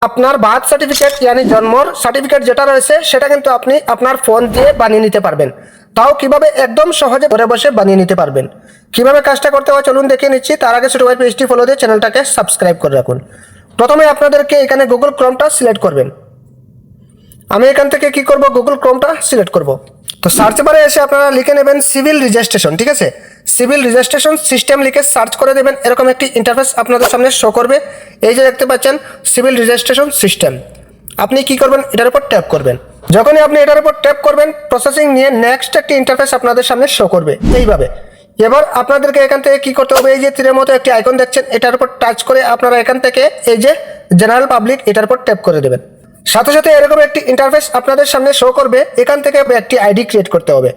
আপনার birth certificate यानी জন্মর certificate যেটা রয়েছে সেটা কিন্তু আপনি আপনার ফোন দিয়ে বানিয়ে নিতে পারবেন। তাও কিভাবে একদম সহজে ঘরে বসে বানিয়ে নিতে পারবেন, কিভাবে কাজটা করতে হয় চলুন দেখে নিচ্ছি। তার আগে ছোট ভাই পেজটি ফলো দিয়ে চ্যানেলটাকে সাবস্ক্রাইব করে রাখুন। প্রথমে আপনাদেরকে এখানে গুগল ক্রোমটা সিলেক্ট করবেন। আমি এখান থেকে কি করব, গুগল ক্রোমটা সিলেক্ট করব। তো সার্চ বারে এসে আপনারা লিখে নেবেন সিভিল রেজিস্ট্রেশন, ঠিক আছে। সিভিল রেজিস্ট্রেশন সিস্টেম লিখে সার্চ করে দেবেন, এরকম একটি ইন্টারফেস আপনাদের সামনে শো করবে। এই যে দেখতে পাচ্ছেন সিভিল রেজিস্ট্রেশন সিস্টেম, আপনি কি করবেন, এটার উপর ট্যাপ করবেন। যখনই আপনি এটার উপর ট্যাপ করবেন প্রসেসিং নিয়ে নেক্সট একটি ইন্টারফেস আপনাদের সামনে শো করবে এইভাবে। এবার আপনাদেরকে এখান থেকে কি করতে হবে, এই যে তীরের মতো একটি আইকন দেখছেন এটার উপর টাচ করে আপনারা এখান থেকে এই যে জেনারেল পাবলিক এটার উপর ট্যাপ করে দেবেন। সাথে সাথে এরকম একটি ইন্টারফেস আপনাদের সামনে শো করবে। এখান থেকে একটি আইডি ক্রিয়েট করতে হবে।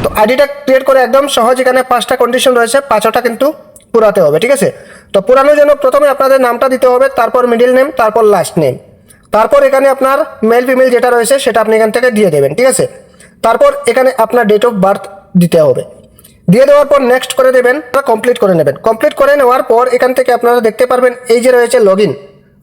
তো আইডিটা ক্রিয়েট করে একদম সহজ, এখানে 5টা কন্ডিশন রয়েছে, 5টা কিন্তু পুরাতে হবে, ঠিক আছে। তো পুরানোর জন্য প্রথমে আপনাদের নামটা দিতে হবে, তারপর মিডিল নেম, তারপর লাস্ট নেম, তারপর এখানে আপনার মেল ফিমেল যেটা রয়েছে সেটা আপনি এখান থেকে দিয়ে দেবেন, ঠিক আছে। তারপর এখানে আপনার ডেট অফ বার্থ দিতে হবে। দিয়ে দেওয়ার পর নেক্সট করে দেবেন, কমপ্লিট করে নেবেন। কমপ্লিট করে নেওয়ার পর এখান থেকে আপনারা দেখতে পারবেন এই যে রয়েছে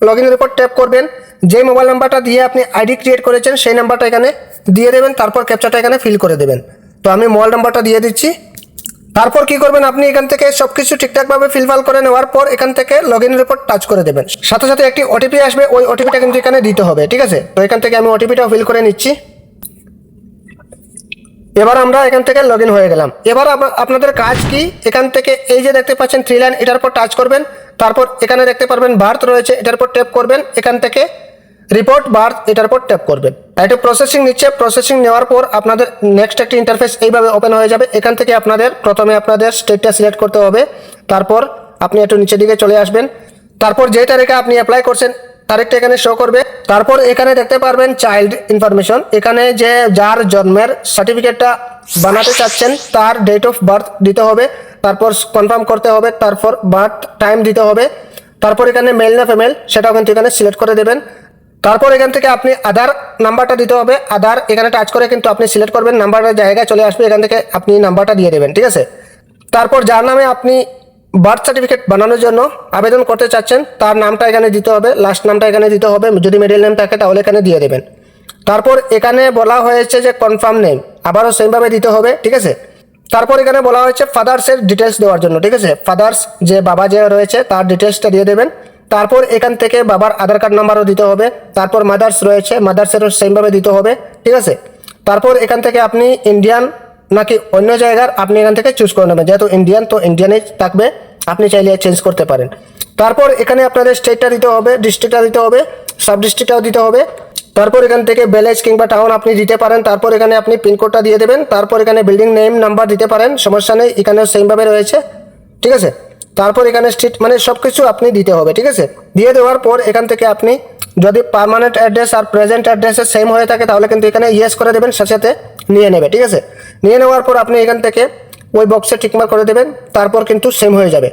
লগইনের উপর ট্যাপ করবেন। যে মোবাইল নাম্বারটা দিয়ে আপনি আইডি ক্রিয়েট করেছেন সেই নাম্বারটা এখানে দিয়ে দেবেন, তারপর ক্যাপচাটা এখানে ফিল করে দেবেন। তো আমি মোবাইল নাম্বারটা দিয়ে দিচ্ছি। তারপর কি করবেন, আপনি এখান থেকে সবকিছু ঠিকঠাকভাবে ফিলফাল করে নেওয়ার পর এখান থেকে লগইনের উপর টাচ করে দেবেন। সাথে সাথে একটি ওটিপি আসবে, ওই ওটিপিটা কিন্তু এখানে দিতে হবে, ঠিক আছে। তো এখান থেকে আমি ওটিপিটাও ফিল করে নিচ্ছি। এবার আমরা এখান থেকে লগ ইন হয়ে গেলাম। এবার আপনাদের কাজ কি, এখান থেকে এই যে দেখতে পাচ্ছেন 3 লাইন এটার উপর টাচ করবেন। তারপর এখানে দেখতে পারবেন বার্থ রয়েছে, এটার উপর ট্যাপ করবেন। এখান থেকে রিপোর্ট বার্থ এটার উপর ট্যাপ করবেন। এটা প্রসেসিং নিচ্ছে, প্রসেসিং নেওয়ার পর আপনাদের নেক্সট একটি ইন্টারফেস এইভাবে ওপেন হয়ে যাবে। এখান থেকে আপনাদের প্রথমে আপনাদের স্টেটটা সিলেক্ট করতে হবে, তারপর আপনি একটু নিচের দিকে চলে আসবেন। তারপর যে তারিখে আপনি অ্যাপ্লাই করছেন তারিখটা এখানে শো করবে। তারপর এখানে দেখতে পারবেন চাইল্ড ইনফরমেশন, এখানে যে যার জন্মের সার্টিফিকেটটা বানাতে চাচ্ছেন তার ডেট অফ বার্থ দিতে হবে, তারপর কনফার্ম করতে হবে, তারপর বার্থ টাইম দিতে হবে, তারপর এখানে মেল না ফিমেল সেটাও কিন্তু এখানে সিলেক্ট করে দেবেন। তারপর এখান থেকে আপনি আধার নাম্বারটা দিতে হবে, আধার এখানে টাচ করে কিন্তু আপনি সিলেক্ট করবেন, নাম্বারটা জায়গায় চলে আসবে, এখান থেকে আপনি নাম্বারটা দিয়ে দেবেন, ঠিক আছে। তারপর যার নামে আপনি বার্থ সার্টিফিকেট বানানোর জন্য আবেদন করতে চাচ্ছেন তার নামটা এখানে দিতে হবে, লাস্ট নামটা এখানে দিতে হবে, যদি মিডল নেম থাকে তাহলে এখানে দিয়ে দেবেন। তারপর এখানে বলা হয়েছে যে কনফার্ম নেম আবারও সেমভাবে দিতে হবে, ঠিক আছে। তারপর এখানে বলা হয়েছে ফাদার্সের ডিটেলস দেওয়ার জন্য, ঠিক আছে। ফাদার্স যে বাবা যে রয়েছে তার ডিটেলসটা দিয়ে দেবেন। তারপর এখান থেকে বাবার আধার কার্ড নাম্বারও দিতে হবে। তারপর মাদার্স রয়েছে, মাদার্সেরও সেমভাবে দিতে হবে, ঠিক আছে। তারপর এখান থেকে আপনি ইন্ডিয়ান নাকি অন্য জায়গার আপনি এখান থেকে চুজ করে নেবেন, যেহেতু ইন্ডিয়ান তো ইন্ডিয়ানেই থাকবে, আপনি চাইলে চেঞ্জ করতে পারেন। তারপর এখানে আপনাদের স্টেটটা দিতে হবে, ডিস্ট্রিক্টটা দিতে হবে, সাব ডিস্ট্রিক্টটাও দিতে হবে। তারপর এখান থেকে ভিলেজ কিংবা টাউন আপনি দিতে পারেন। তারপর এখানে আপনি পিনকোডটা দিয়ে দেবেন। তারপর এখানে বিল্ডিং নেম নাম্বার দিতে পারেন, সমস্যা নেই, এখানেও সেমভাবে রয়েছে, ঠিক আছে। তারপর এখানে স্ট্রিট মানে সব কিছু আপনি দিতে হবে, ঠিক আছে। দিয়ে দেওয়ার পর এখান থেকে আপনি যদি পার্মানেন্ট অ্যাড্রেস আর প্রেজেন্ট অ্যাড্রেসের সেম হয়ে থাকে তাহলে কিন্তু এখানে ইয়েস করে দেবেন, সাথে সাথে নিয়ে নেবে, ঠিক আছে। নিয়ে নেওয়ার পর আপনি এখান থেকে ওই বক্সে টিকমার্ক করে দেবেন, তারপর কিন্তু সেম হয়ে যাবে।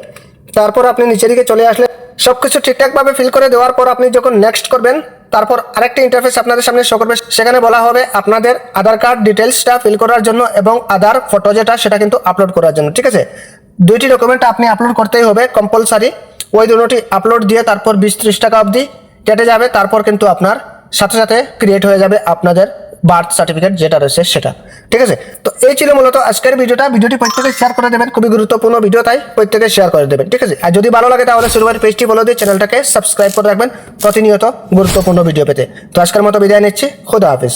তারপর আপনি নিচের দিকে চলে আসলে সব কিছু ঠিকঠাকভাবে ফিল করে দেওয়ার পর আপনি যখন নেক্সট করবেন তারপর আরেকটি ইন্টারফেস আপনাদের সামনে শো করবে। সেখানে বলা হবে আপনাদের আধার কার্ড ডিটেলসটা ফিল করার জন্য এবং আধার ফটো যেটা সেটা কিন্তু আপলোড করার জন্য, ঠিক আছে। 2টি ডকুমেন্ট আপনি আপলোড করতেই হবে কম্পালসারি। ওই দুটি আপলোড দিয়ে তারপর 20-30 টাকা অবধি কেটে যাবে। তারপর কিন্তু আপনার সাথে সাথে ক্রিয়েট হয়ে যাবে আপনাদের বার্থ সার্টিফিকেট যেটা রয়েছে সেটা, ঠিক আছে। তো এই ছিল মূলত আজকের ভিডিওটি প্রত্যেকে শেয়ার করে দেবেন, খুবই গুরুত্বপূর্ণ ভিডিও, তাই প্রত্যেকে শেয়ার করে দেবেন, ঠিক আছে। আর যদি ভালো লাগে তাহলে শুরুবার পেজটি ফলো দিয়ে চ্যানেলটাকে সাবস্ক্রাইব করে রাখবেন প্রতিনিয়ত গুরুত্বপূর্ণ ভিডিও পেতে। তো আজকের মতো বিদায় নিচ্ছি, খোদা হাফেজ।